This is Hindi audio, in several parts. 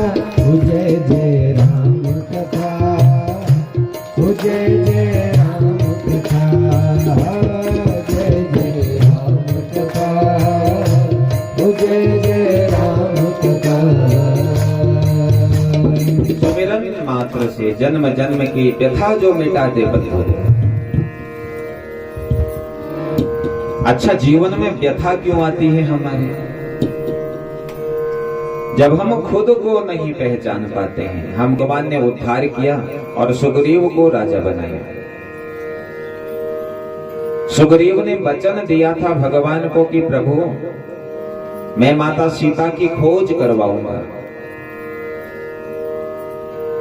हो जय जय राम कथा, हो जय जय राम कथा, जय जय राम कथा, हो जय जय राम कथा। सुमिरन मात्र से जन्म जन्म की व्यथा जो मिटा दे बंधु। अच्छा, जीवन में व्यथा क्यों आती है हमारी? जब हम खुद को नहीं पहचान पाते हैं। हम भगवान ने उद्धार किया और सुग्रीव को राजा बनाया। सुग्रीव ने वचन दिया था भगवान को कि प्रभु मैं माता सीता की खोज करवाऊंगा।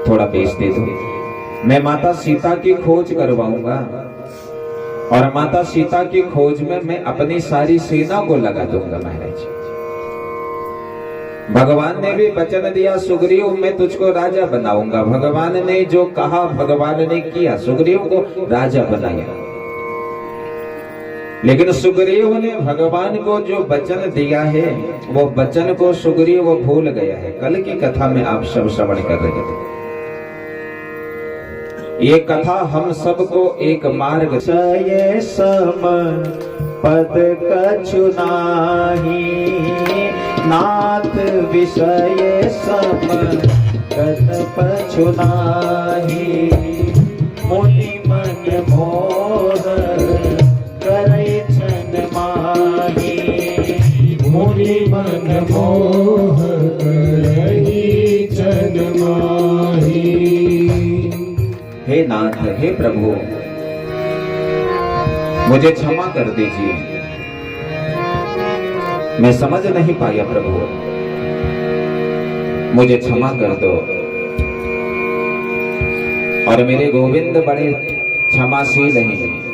थोड़ा पेश दे दो। मैं माता सीता की खोज करवाऊंगा और माता सीता की खोज में मैं अपनी सारी सेना को लगा दूंगा। महाराज, भगवान ने भी वचन दिया सुग्रीव मैं तुझको राजा बनाऊंगा। भगवान ने जो कहा भगवान ने किया, सुग्रीव को राजा बनाया। लेकिन सुग्रीव ने भगवान को जो वचन दिया है वो वचन को सुग्रीव भूल गया है। कल की कथा में आप सब श्रवण कर रहे थे। ये कथा हम सबको एक मार्ग सय सम पद कछु नाही, नाथ विषय सम कत पछु नाही, मुनि मन मोह करे छन माही, मुनि मन मोह करे छन माही। हे नाथ, हे प्रभु, मुझे क्षमा कर दीजिए, मैं समझ नहीं पाया प्रभु, मुझे क्षमा कर दो। और मेरे गोविंद बड़े क्षमाशील हैं।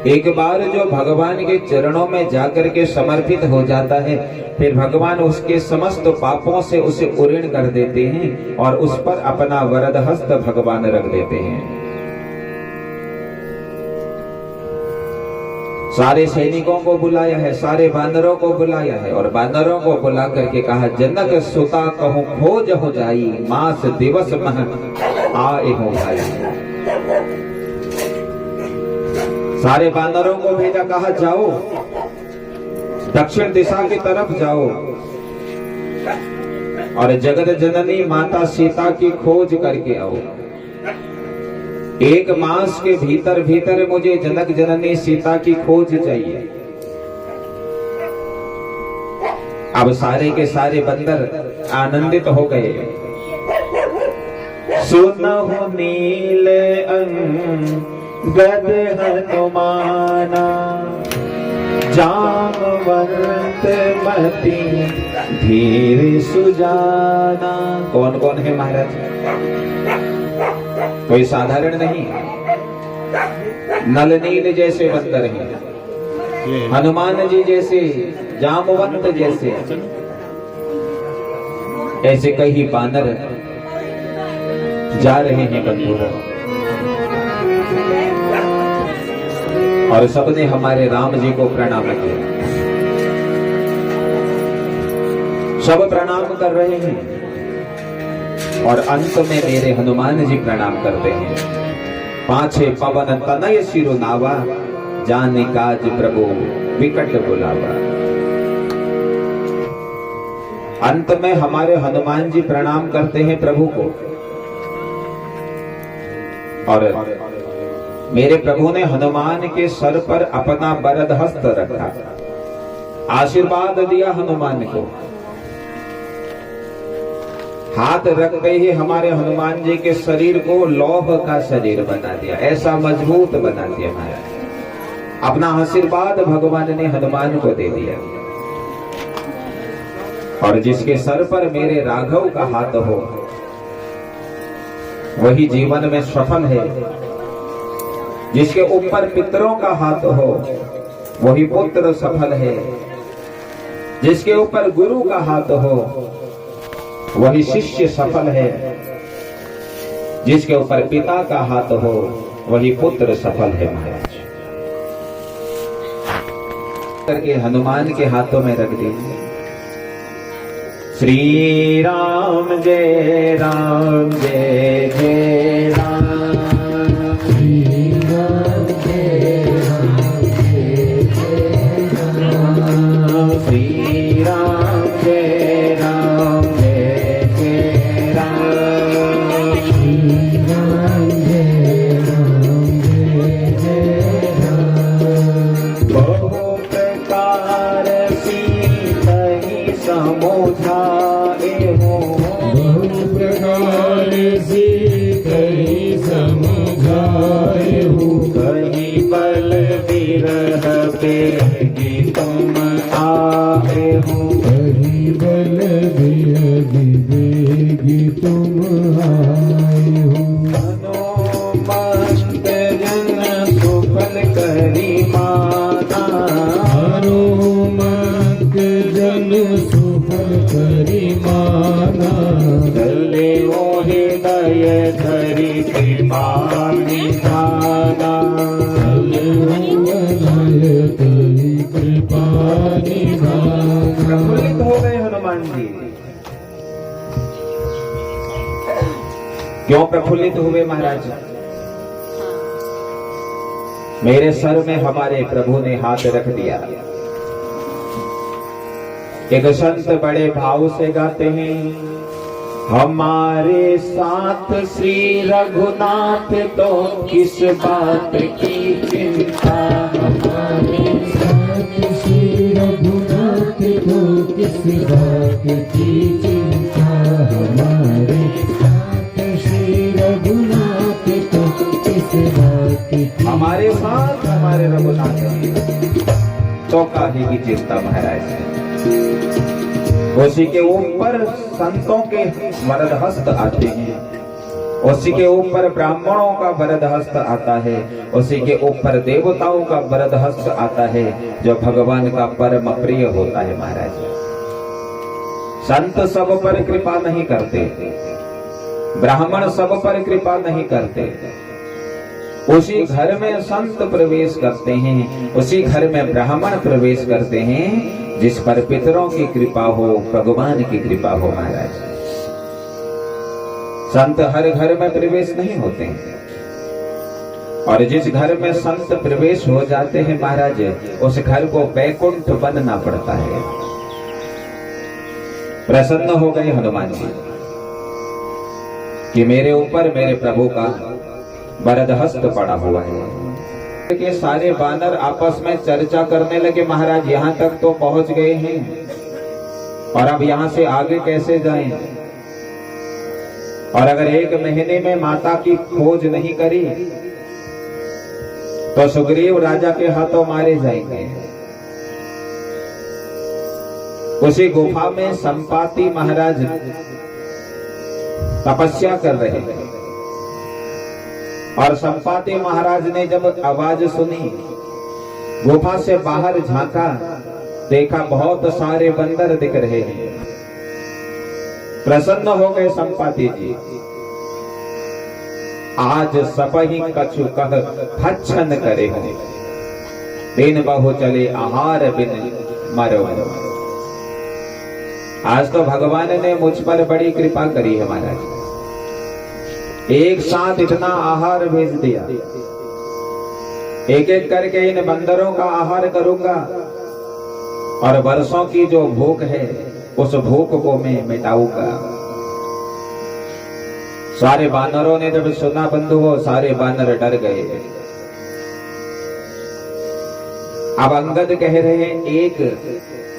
एक बार जो भगवान के चरणों में जाकर के समर्पित हो जाता है, फिर भगवान उसके समस्त पापों से उसे उऋण कर देते हैं और उस पर अपना वरद हस्त भगवान रख देते हैं। सारे सैनिकों को बुलाया है, सारे बानरों को बुलाया है और बानरों को बुला करके कहा जनक सुता कहूं खोज हो जाई, मास दिवस मह आए हो भाई। सारे बानरों को भेजा, कहा जाओ दक्षिण दिशा की तरफ जाओ और जगत जननी माता सीता की खोज करके आओ। 1 मास के भीतर भीतर मुझे जनक जननी सीता की खोज चाहिए। अब सारे के सारे बंदर आनंदित हो गए। सुनहु नील अंगद हनुमाना, जामवंत मति धीर सुजाना। कौन कौन है महाराज? कोई साधारण नहीं। नल नील जैसे बंदर हैं, हनुमान जी जैसे, जामवंत जैसे, ऐसे कई बानर जा रहे हैं बंधुओं। और सबने हमारे राम जी को प्रणाम किया। सब प्रणाम कर रहे हैं और अंत में मेरे हनुमान जी प्रणाम करते हैं। पाछे पवन तनय सिरु नावा, जाने काज प्रभु विकट बुलावा। अंत में हमारे हनुमान जी प्रणाम करते हैं प्रभु को और मेरे प्रभु ने हनुमान के सर पर अपना वरद हस्त रखा, आशीर्वाद दिया हनुमान को। हाथ रखते ही हमारे हनुमान जी के शरीर को लौह का शरीर बना दिया, ऐसा मजबूत बना दिया महाराज। अपना आशीर्वाद भगवान ने हनुमान को दे दिया। और जिसके सर पर मेरे राघव का हाथ हो वही जीवन में सफल है। जिसके ऊपर पितरों का हाथ हो वही पुत्र सफल है। जिसके ऊपर गुरु का हाथ हो वही शिष्य सफल है। जिसके ऊपर पिता का हाथ हो वही पुत्र सफल है महाराज। करके हनुमान के हाथों में रख दीजिए। श्री राम जय राम जय जय राम। श्री राम जय राम जय जय राम। श्री राम जय राम जय जय राम। श्री राम जय राम जय जय राम। बहु प्रकार सीतहि समुझाए हो। बहु प्रकार से कही समझाए हो। कहीं बल विरह बेगी तुम आए हो। कही बल विवेगी तुम आए हो। मनोमस्त जन सुफल करी माना। हनुमत जन सुफल करी माना। चले ओहे दय धरी कृपा निधाना। कृपा निधान। प्रफुल्लित हो गए हनुमान जी। क्यों प्रफुल्लित हुए महाराज? मेरे सर में हमारे प्रभु ने हाथ रख दिया। एक संत बड़े भाव से गाते हैं, हमारे साथ श्री रघुनाथ तो किस बात की चिंता। हमारे साथ श्री रघुनाथ को किस बात की चिंता। हमारे साथ श्री रघुनाथ को किस बात की। हमारे साथ हमारे रघुनाथ तो काहे की चिंता महाराज। उसी के ऊपर संतों के वरद हस्त आते हैं। उसी के ऊपर ब्राह्मणों का वरद हस्त आता है। उसी के ऊपर देवताओं का वरद हस्त आता है, जो भगवान का परम प्रिय होता है महाराज। संत सब पर कृपा नहीं करते, ब्राह्मण सब पर कृपा नहीं करते। उसी घर में संत प्रवेश करते हैं, उसी घर में ब्राह्मण प्रवेश करते हैं जिस पर पितरों की कृपा हो, भगवान की कृपा हो महाराज। संत हर घर में प्रवेश नहीं होते हैं, और जिस घर में संत प्रवेश हो जाते हैं महाराज, उस घर को बैकुंठ बनना पड़ता है। प्रसन्न हो गए हनुमान जी कि मेरे ऊपर मेरे प्रभु का वरद हस्त पड़ा हुआ है। के सारे बानर आपस में चर्चा करने लगे, महाराज यहाँ तक तो पहुंच गए हैं, और अब यहाँ से आगे कैसे जाएं? और अगर 1 महीने में माता की खोज नहीं करी तो सुग्रीव राजा के हाथों मारे जाएंगे। उसी गुफा में संपाति महाराज तपस्या कर रहे हैं, और संपाति महाराज ने जब आवाज सुनी, गुफा से बाहर झांका, देखा बहुत सारे बंदर दिख रहे हैं। प्रसन्न हो गए संपाति जी। आज सबहि कछु कह भक्षण करे हो। दिन बहु चले आहार बिन मरो। आज तो भगवान ने मुझ पर बड़ी कृपा करी है महाराज। एक साथ इतना आहार भेज दिया। एक एक करके इन बंदरों का आहार करूंगा, और वर्षों की जो भूख है उस भूख को मैं मिटाऊंगा। सारे बानरों ने जब सुना बंधुओं, सारे बानर डर गए। अब अंगद कह रहे हैं, एक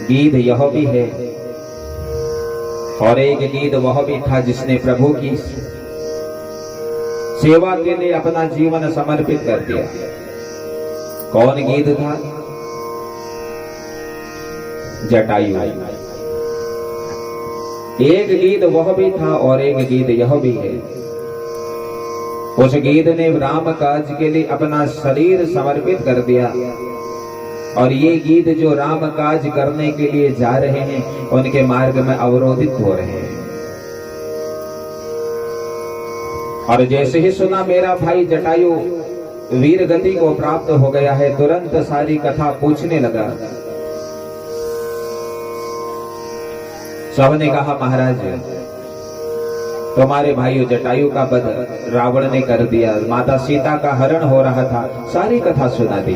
गीध यह भी है, और एक गीध वह भी था जिसने प्रभु की सेवा के लिए अपना जीवन समर्पित कर दिया। कौन गीध था? जटायु। एक गीध वह भी था और एक गीध यह भी है। उस गीध ने राम काज के लिए अपना शरीर समर्पित कर दिया, और ये गीध जो राम काज करने के लिए जा रहे हैं उनके मार्ग में अवरोधित हो रहे हैं। और जैसे ही सुना मेरा भाई जटायु वीर गति को प्राप्त हो गया है, तुरंत सारी कथा पूछने लगा। सबने कहा महाराज तुम्हारे भाइयों जटायु का वध रावण ने कर दिया, माता सीता का हरण हो रहा था, सारी कथा सुना दी।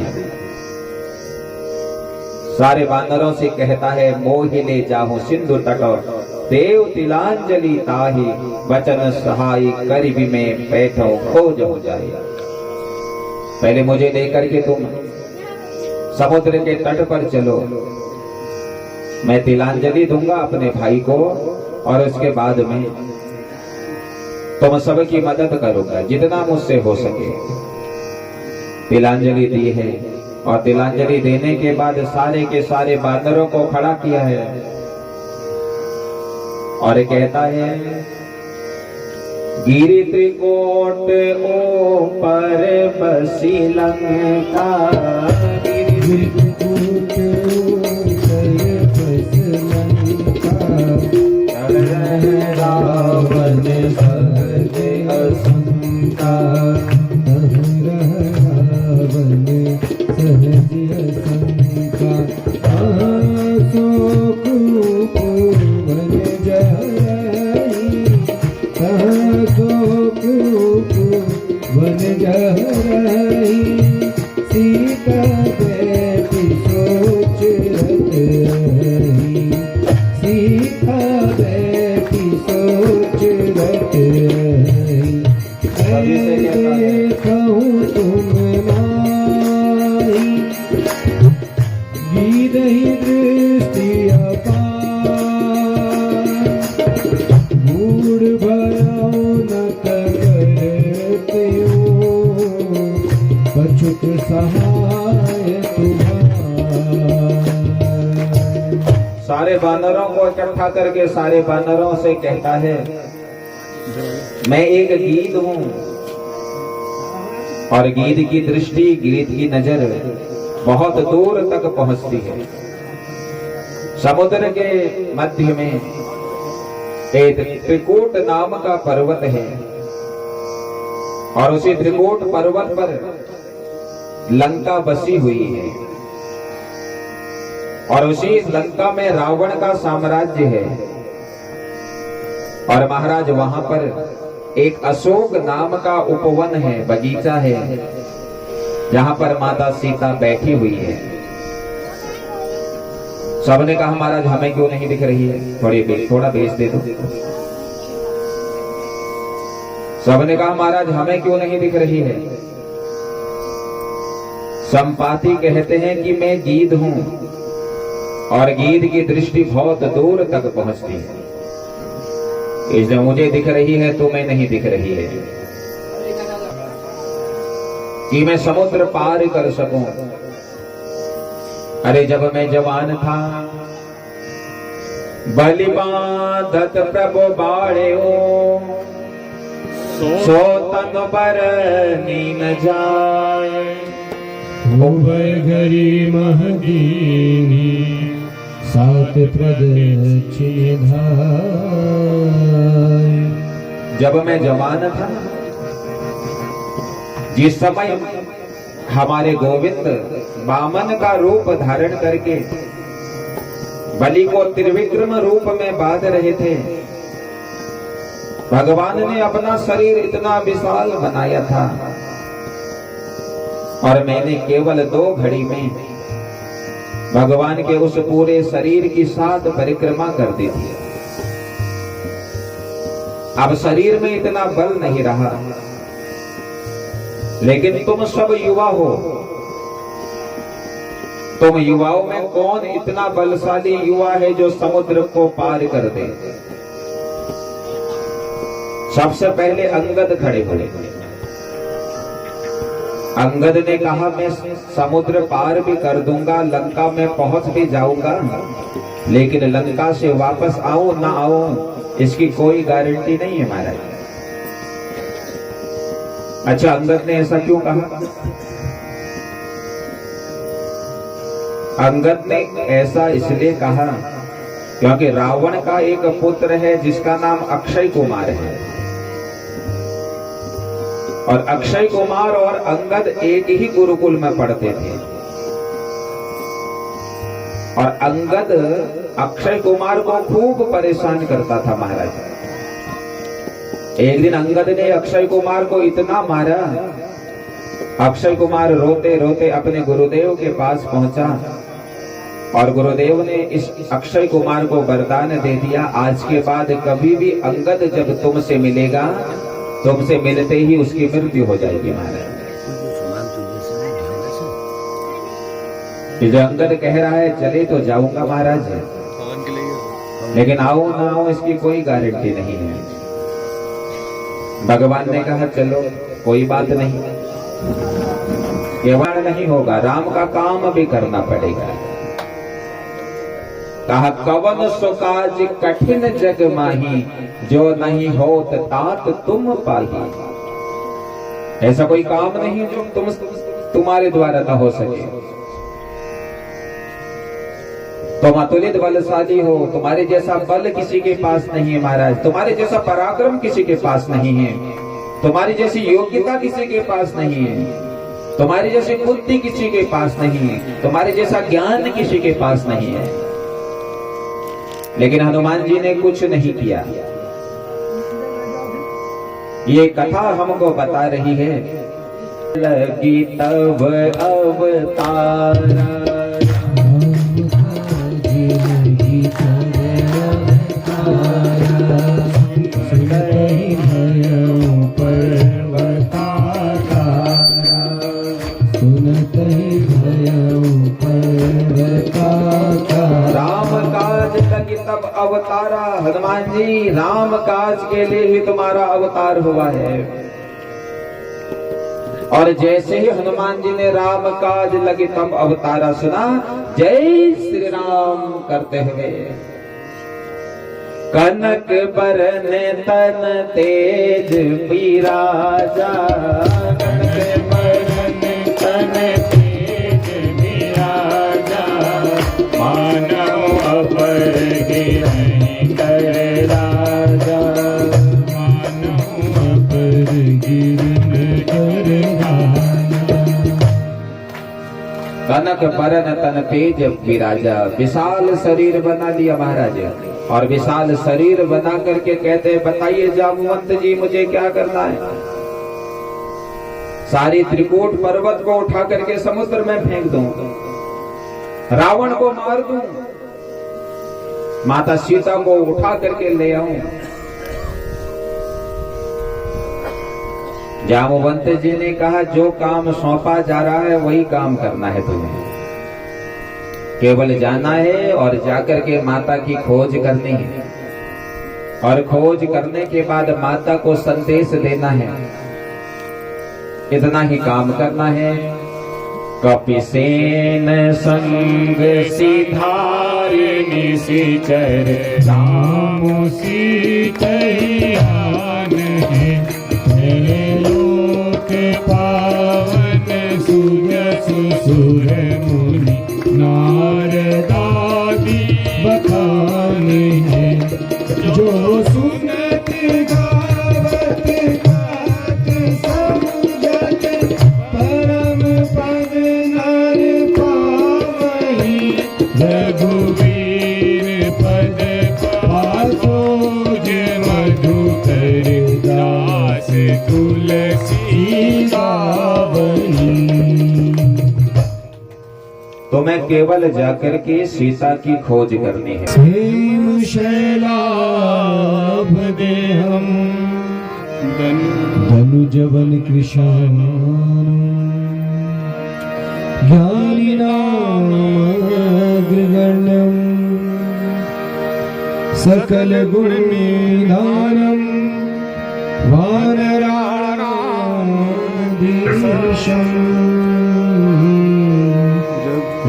सारे वानरों से कहता है मोहि ले जाहु सिंधु तट, देव तिलांजलि ताहि, वचन सहाय करीबी में बैठो खोज हो जाए। पहले मुझे लेकर के तुम समुद्र के तट पर चलो, मैं तिलांजलि दूंगा अपने भाई को, और उसके बाद में तुम सबकी मदद करूंगा जितना मुझसे हो सके। तिलांजलि दी है, और तिलांजलि देने के बाद सारे के सारे बानरों को खड़ा किया है, और कहता है गिरि त्रिकोट ऊपर बसी लंका, गिरि त्रिकोट ऊपर बसी लंका, रावण सहज असंका, रावण सहज असंका, आसो कूप बन जाई, आसो कूप बन जाई, सीता बैठी सोच रही, सीता बैठी सोच रही, कहूँ तुम माई, गिरहि दृष्टि अपार, बूढ़ भराओ न करते हो, पछुत सहाय तुम्हार। सारे बानरों को इकट्ठा करके सारे बानरों से कहता है मैं एक गीत हूं, और गीत की दृष्टि, गीत की नजर बहुत दूर तक पहुंचती है। समुद्र के मध्य में एक त्रिकूट नाम का पर्वत है, और उसी त्रिकूट पर्वत पर लंका बसी हुई है, और उसी लंका में रावण का साम्राज्य है। और महाराज वहां पर एक अशोक नाम का उपवन है, बगीचा है, जहां पर माता सीता बैठी हुई है। सबने कहा महाराज हमें क्यों नहीं दिख रही है, थोड़ा बेच दे दो। सबने कहा महाराज हमें क्यों नहीं दिख रही है। संपाति कहते हैं कि मैं गीध हूं, और गीध की दृष्टि बहुत दूर तक पहुंचती है, इसलिए मुझे दिख रही है, तुम्हें नहीं दिख रही है, कि मैं समुद्र पार कर सकूं। अरे जब मैं जवान था, बलि बांधत प्रभु बाड़े सो तन पर नीन जाए, उभय घरी महदीनी, सात प्रदक्षिण धाय। जब मैं जवान था, जिस समय हमारे गोविंद वामन का रूप धारण करके बलि को त्रिविक्रम रूप में बांध रहे थे, भगवान ने अपना शरीर इतना विशाल बनाया था, और मैंने केवल 2 घड़ी में भगवान के उस पूरे शरीर की 7 परिक्रमा कर दी थी। अब शरीर में इतना बल नहीं रहा, लेकिन तुम सब युवा हो, तुम युवाओं में कौन इतना बलशाली युवा है जो समुद्र को पार कर दे। सबसे पहले अंगद खड़े हुए। अंगद ने कहा मैं समुद्र पार भी कर दूंगा, लंका में पहुंच भी जाऊंगा, लेकिन लंका से वापस आऊं ना आऊं इसकी कोई गारंटी नहीं है महाराज। अच्छा, अंगद ने ऐसा क्यों कहा? अंगद ने ऐसा इसलिए कहा क्योंकि रावण का एक पुत्र है जिसका नाम अक्षय कुमार है, और अक्षय कुमार और अंगद एक ही गुरुकुल में पढ़ते थे, और अंगद अक्षय कुमार को खूब परेशान करता था महाराज। एक दिन अंगद ने अक्षय कुमार को इतना मारा, अक्षय कुमार रोते रोते अपने गुरुदेव के पास पहुंचा और गुरुदेव ने इस अक्षय कुमार को वरदान दे दिया, आज के बाद कभी भी अंगद जब तुमसे मिलेगा, तुमसे मिलते ही उसकी मृत्यु हो जाएगी महाराज। जो अंगद कह रहा है चले तो जाऊंगा महाराज, लेकिन आओ ना आओ इसकी कोई गारंटी नहीं है। भगवान ने कहा चलो कोई बात नहीं, केवल नहीं होगा, राम का काम भी करना पड़ेगा। कहा कवन सो काज कठिन जग माही, जो नहीं होत तात तुम पाही। ऐसा कोई काम नहीं जो तुम्हारे द्वारा न हो सके। तुम अतुलित बलशाली हो, तुम्हारे जैसा बल किसी के पास नहीं है महाराज, तुम्हारे जैसा पराक्रम किसी के पास नहीं है, तुम्हारी जैसी योग्यता किसी के पास नहीं है, तुम्हारी जैसी बुद्धि किसी के पास नहीं है, तुम्हारे जैसा ज्ञान किसी के पास नहीं है। लेकिन हनुमान जी ने कुछ नहीं किया। ये कथा हमको बता रही है, लगी तब अवतार तब अवतारा। हनुमान जी राम काज के लिए ही तुम्हारा अवतार हुआ है। और जैसे ही हनुमान जी ने राम काज लगे तब अवतारा सुना, जय श्री राम करते हुए कनक बरन तन तेज बिराजा, कनक बरन तन तेज बिराजा, मानव अपर गिरहि कर राजा, मानव अपर गिरहि कर राजा। कनक बरन तन तेज बिराजा, विशाल शरीर बना लिया महाराज। और विशाल शरीर बना करके कहते हैं बताइए जामवंत जी मुझे क्या करना है। सारी त्रिकूट पर्वत को उठा करके समुद्र में फेंक दूं, रावण को मार दूं, माता सीता को उठा करके ले आऊं। जामवंत जी ने कहा जो काम सौंपा जा रहा है वही काम करना है तुम्हें, केवल जाना है और जाकर के माता की खोज करनी है, और खोज करने के बाद माता को संदेश देना है, इतना ही काम करना है। कपिसेन संग सिधारिणी सिचर राम सीतैयान है, लोक पावन सुजसु सुर मुनि नारदादि बखान है, जो सुनत गावत गात समझत परम पद नर पावहि, रघुवीर पद पासोज मधुकर दास तुलसी गावहि। तो मैं केवल जाकर के सीता की खोज करनी है। हेम शैलाभ देहम धनुजवन कृशान, ज्ञानिनाम अग्रगण्यम सकल गुण निधानम, वानराणाम धीशम,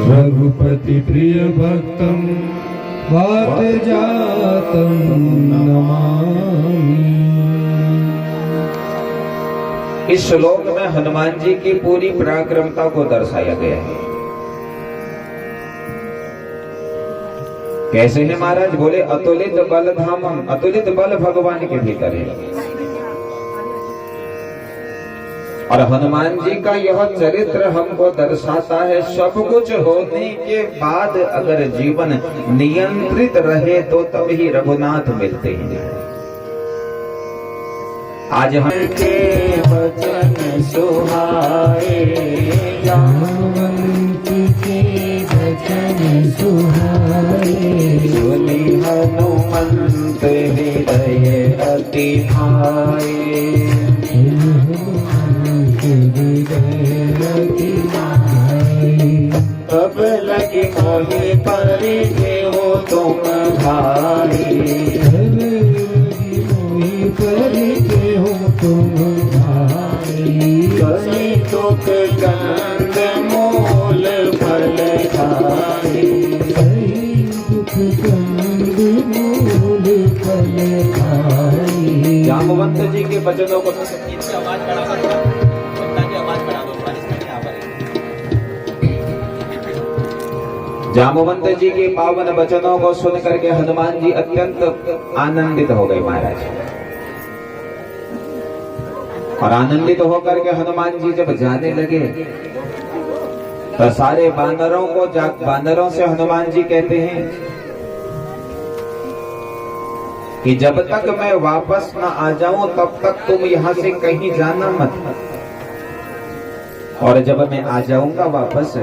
रघुपति प्रिय भक्तम वात जातम नमामि। इस श्लोक में हनुमान जी की पूरी पराक्रमता को दर्शाया गया है। कैसे है महाराज? बोले अतुलित बल धामम, अतुलित बल भगवान के भीतर है। और हनुमान जी का यह चरित्र हमको दर्शाता है, सब कुछ होने के बाद अगर जीवन नियंत्रित रहे तो तभी रघुनाथ मिलते हैं। आज हम के वचन सुहाए, जामवंत के वचन सुहाए, सुनि हनुमंत हृदय अति भाए, तब लगे मोहि परिचय हो तुम भाई, परिचय हो तुम भाई, कहीं दुख कंद मूल फल खाए, कहीं दुख कंद मूल फल खाए। जामवंत जी के वचनों को आवाज बढ़ा की आवाज बढ़ा दो, जामवंत जी के पावन वचनों को सुन करके हनुमान जी अत्यंत आनंदित हो गए महाराज। और आनंदित होकर के हनुमान जी जब जाने लगे तो सारे बानरों से हनुमान जी कहते हैं कि जब तक मैं वापस न आ जाऊं तब तक तुम यहां से कहीं जाना मत, और जब मैं आ जाऊंगा वापस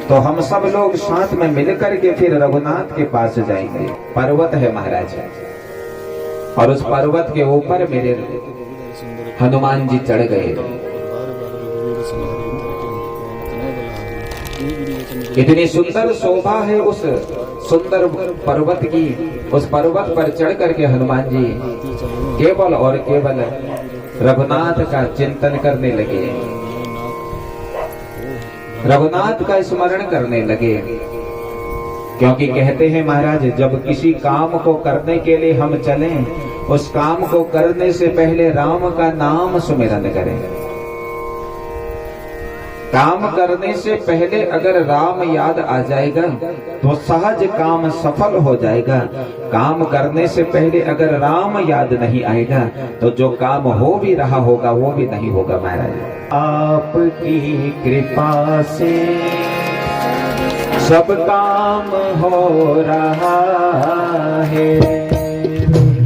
तो हम सब लोग साथ में मिलकर के फिर रघुनाथ के पास जाएंगे। पर्वत है महाराज, और उस पर्वत के ऊपर मेरे हनुमान जी चढ़ गए। इतनी सुंदर शोभा है उस सुंदर पर्वत की। उस पर्वत पर चढ़ करके हनुमान जी केवल और केवल रघुनाथ का चिंतन करने लगे, रघुनाथ का स्मरण करने लगे। क्योंकि कहते हैं महाराज, जब किसी काम को करने के लिए हम चलें, उस काम को करने से पहले राम का नाम सुमिरन करें। काम करने से पहले अगर राम याद आ जाएगा तो सहज काम सफल हो जाएगा। काम करने से पहले अगर राम याद नहीं आएगा तो जो काम हो भी रहा होगा वो भी नहीं होगा महाराज। आपकी कृपा से सब काम हो रहा है,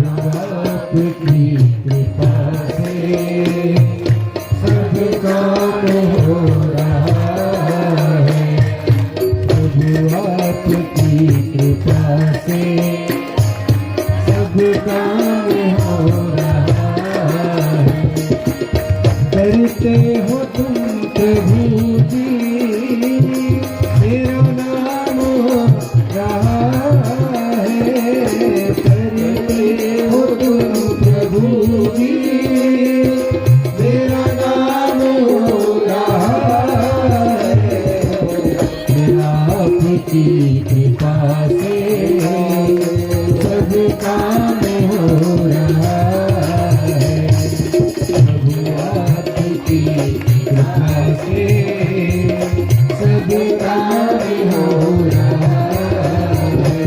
आपकी कृपा से सब काम हो रहा है, आपकी कृपा से सब काम हो रहा है। करते हो तुम प्रभु जी, मेरा नाम हो रहा है। करते हो तुम प्रभु जी, मेरा नाम हो रहा है। आपकी कृपा से सब काम हो रहा है, आपकी कृपा से सब काम हो रहा है।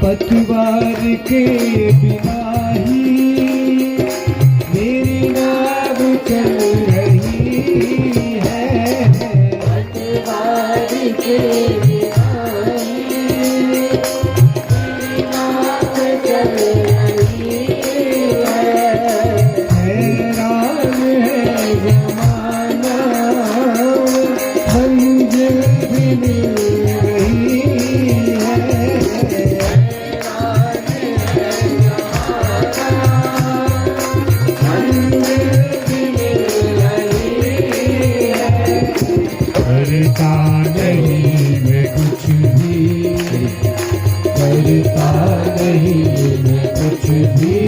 पतवार के बिना ही मेरी नाव चल रही है, पतवार के बिना ही मेरी नाव चल रही है। हैरान है जमाना, मंजिल भी मिल रही है। करता नहीं मैं कुछ भी, करता नहीं मैं कुछ भी,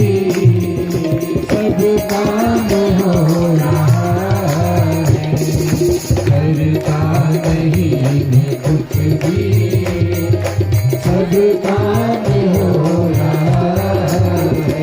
सब काम हो रहा है। करता नहीं मैं कुछ भी, सब काम हो रहा है।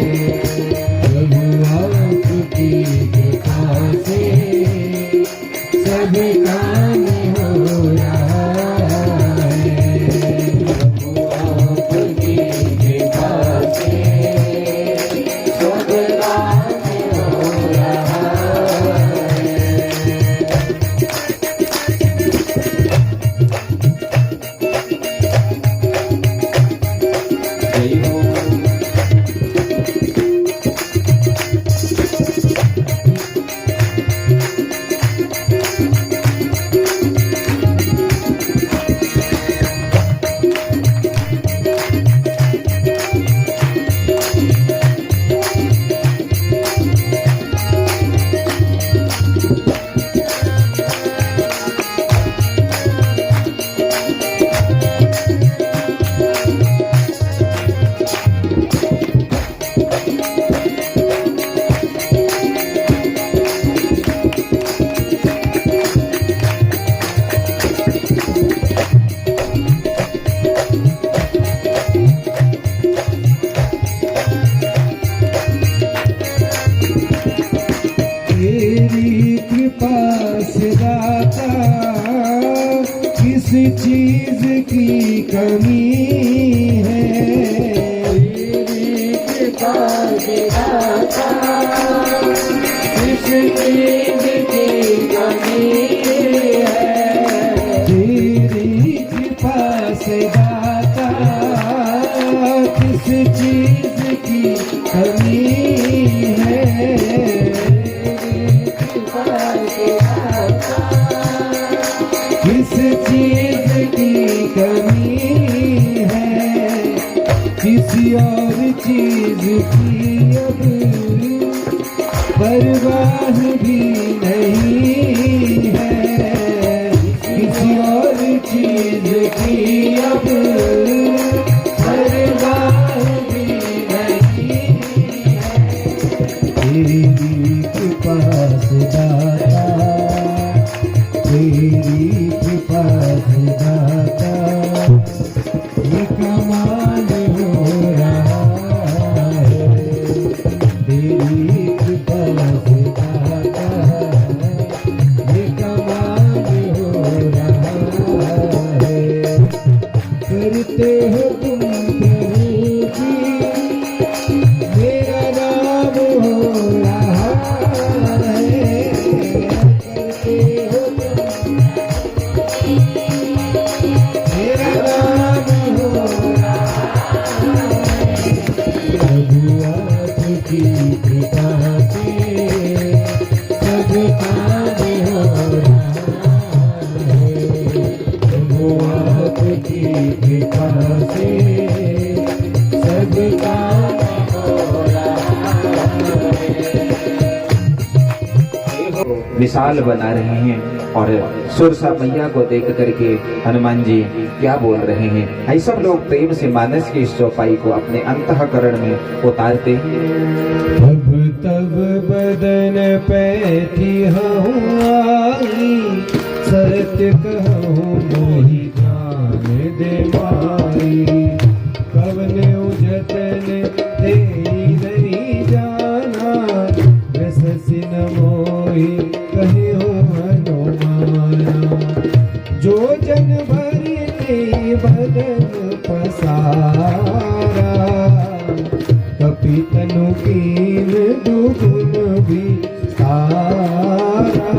चीज की कमी है किस चीज की कमी है तेरी कृपा से दाता किस चीज की कमी है किस चीज की कमी है किसी और चीज की अब परवाह भी नहीं है किसी और चीज की अब परवाह भी नहीं है तेरी कृपा से दाता तेरी कृपा से दाता ये कमाल हो रहा है तेरी कृपा से दाता ये कमाल हो रहा है करते हो तुम प्रभु जी मेरा नाम हो रहा है करते हो मेरा नाम हो रहा है प्रभु आपकी कृपा से सब काम हो रहा है प्रभु आपकी कृपा से सब काम हो रहा है मिसाल बना रहे हैं और सुरसा मैया को देख करके हनुमान जी क्या बोल रहे हैं। ऐसा लोग प्रेम से मानस की इस चौपाई को अपने अंतःकरण में उतारते हैं। अब तब बदन पैठी हूँ आई सत्य कहूँ मोहि जान दे माई कवन उजतन दे नहीं जाना रससिन मोहि कहे हो हनुमाना जो जन भरी ते बदन पसारा कपितनु कीन दुगुन भी सारा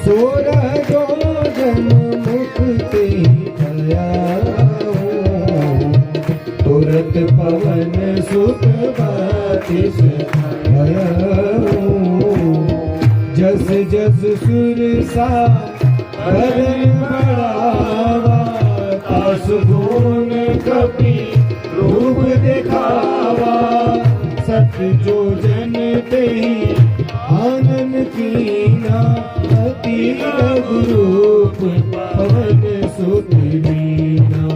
सोरह जो जन मुक्ति भया तुरत पवन सुत बातिस भया जस जस सुरसा भरन बढ़ावा तास गुण कपि रूप दिखावा सत्य जो जन तेहि आनन कीना अति रघुरूप पवन सुत लीना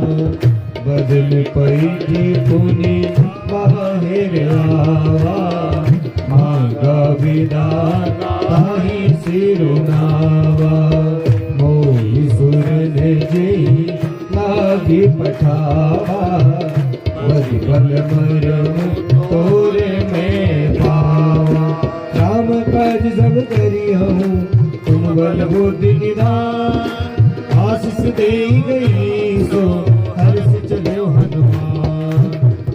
बदल पैठी पुनि बाहिर आवा मांगा विदान ताहि सिरुनावा मोहि सुरन जेहि लागी पठावा बलि बल मरम तोरे में पावा राम काज सब करी हूँ तुम बल बुद्धि निधान आशीष दे गई सो हर्ष चले हनुमान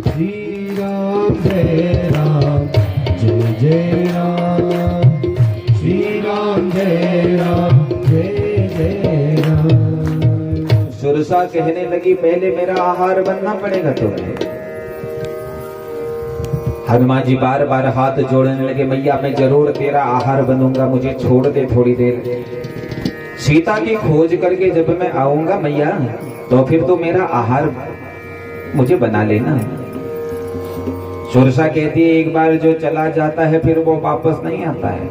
श्री राम जय राम जय जय राम श्री राम जय राम जय जय राम सुरसा कहने लगी पहले मेरा आहार बनना पड़ेगा तुम्हें। हनुमान जी बार बार हाथ जोड़ने लगे मैया मैं जरूर तेरा आहार बनूंगा मुझे छोड़ दे थोड़ी देर। सीता की खोज करके जब मैं आऊंगा मैया तो फिर तो मेरा आहार मुझे बना लेना। सुरसा कहती है एक बार जो चला जाता है फिर वो वापस नहीं आता है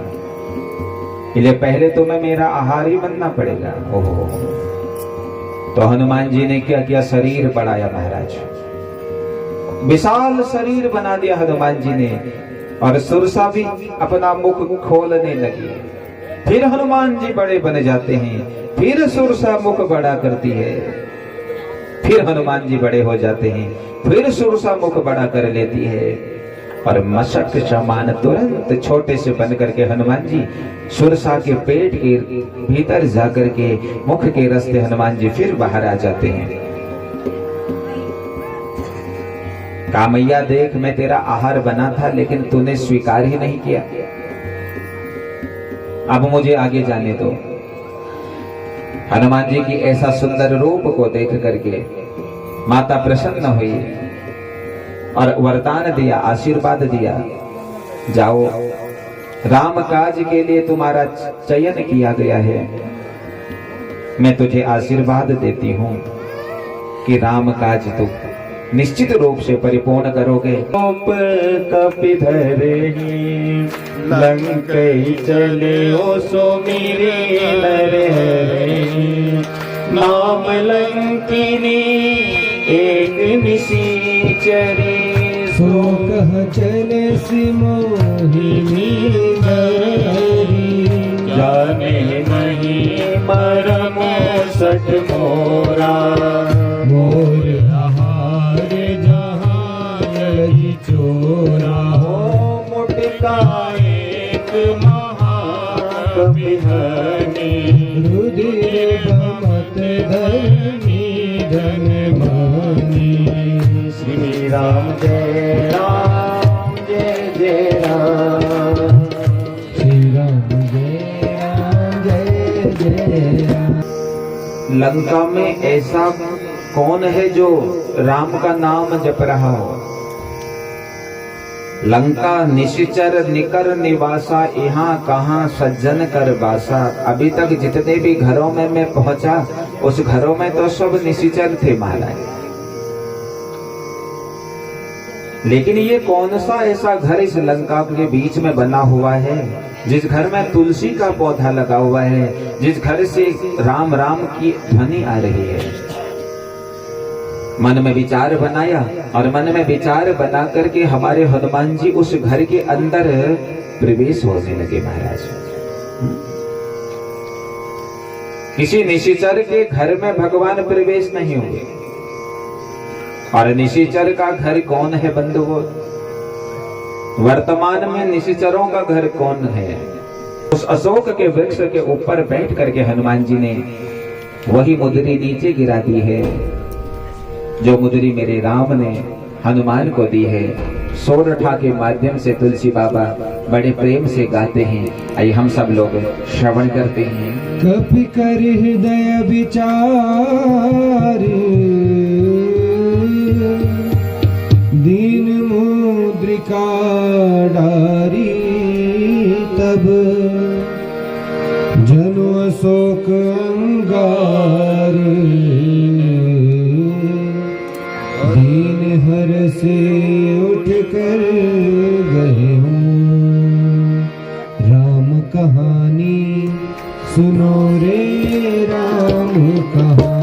इसलिए पहले तो मैं मेरा आहार ही बनना पड़ेगा। ओहो तो हनुमान जी ने क्या किया शरीर बढ़ाया महाराज विशाल शरीर बना दिया हनुमान जी ने और सुरसा भी अपना मुख खोलने लगी। फिर हनुमान जी बड़े बन जाते हैं फिर सुरसा मुख बड़ा करती है फिर हनुमान जी बड़े हो जाते हैं फिर सुरसा मुख बड़ा कर लेती है और मशक समान तुरंत छोटे से बन करके हनुमान जी सुरसा के पेट के भीतर जाकर के मुख के रास्ते हनुमान जी फिर बाहर आ जाते हैं। कामैया देख, मैं तेरा आहार बना था लेकिन तूने स्वीकार ही नहीं किया, अब मुझे आगे जाने दो। हनुमान जी की ऐसा सुंदर रूप को देख करके माता प्रसन्न हुई और वरदान दिया, आशीर्वाद दिया, जाओ राम काज के लिए तुम्हारा चयन किया गया है। मैं तुझे आशीर्वाद देती हूं कि राम काज तू निश्चित रूप से परिपूर्ण करोगे। कपिधर लंकई चले ओ सो मेरे नाम लंकिनी एक निशीचरी सो कह चले सिमोहिनी जाने नहीं मरमो सट मोरा मोर चोरा हो मुटका एक महाकवि रुधिर बमत धनी धन मानी। श्री राम जय राम जय जय राम, श्री राम जय राम जय जय राम। लंका में ऐसा कौन है जो राम का नाम जप रहा हो? लंका निशिचर निकर निवासा, यहाँ कहाँ सज्जन कर बासा। अभी तक जितने भी घरों में मैं पहुंचा, उस घरों में तो सब निशिचर थे महाराज, लेकिन ये कौन सा ऐसा घर इस लंका के बीच में बना हुआ है जिस घर में तुलसी का पौधा लगा हुआ है, जिस घर से राम राम की ध्वनि आ रही है। मन में विचार बनाया और मन में विचार बना करके हमारे हनुमान जी उस घर के अंदर प्रवेश होने लगे महाराज। किसी निशिचर के घर में भगवान प्रवेश नहीं हुए। और निशिचर का घर कौन है बंधुओं? वर्तमान में निशिचरों का घर कौन है? उस अशोक के वृक्ष के ऊपर बैठ करके हनुमान जी ने वही मुद्री नीचे गिरा दी है जो मुद्री मेरे राम ने हनुमान को दी है। सोरठा के माध्यम से तुलसी बाबा बड़े प्रेम से गाते हैं, आइए हम सब लोग श्रवण करते हैं। कपि कर हृदय विचार दीन मुद्रिका डारी, तब जनु अशोक अंगार दीन हर से उठ कर गए हूँ। राम कहानी सुनो रे राम कहानी।